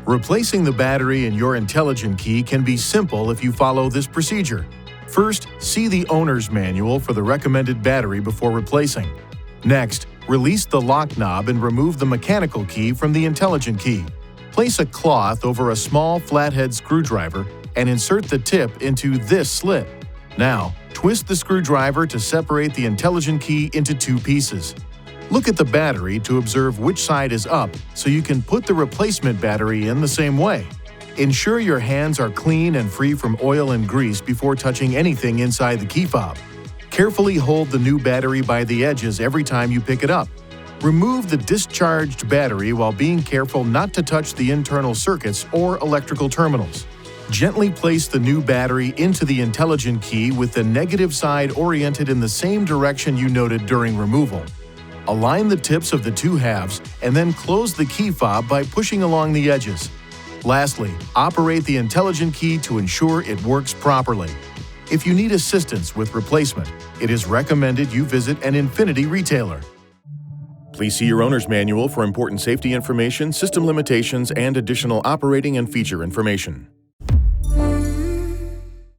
Replacing the battery in your intelligent key can be simple if you follow this procedure. First, see the owner's manual for the recommended battery before replacing. Next, release the lock knob and remove the mechanical key from the intelligent key. Place a cloth over a small flathead screwdriver and insert the tip into this slit. Now, twist the screwdriver to separate the intelligent key into two pieces. Look at the battery to observe which side is up so you can put the replacement battery in the same way. Ensure your hands are clean and free from oil and grease before touching anything inside the key fob. Carefully hold the new battery by the edges every time you pick it up. Remove the discharged battery while being careful not to touch the internal circuits or electrical terminals. Gently place the new battery into the intelligent key with the negative side oriented in the same direction you noted during removal. Align the tips of the two halves and then close the key fob by pushing along the edges. Lastly, operate the intelligent key to ensure it works properly. If you need assistance with replacement, it is recommended you visit an INFINITI retailer. Please see your owner's manual for important safety information, system limitations, and additional operating and feature information.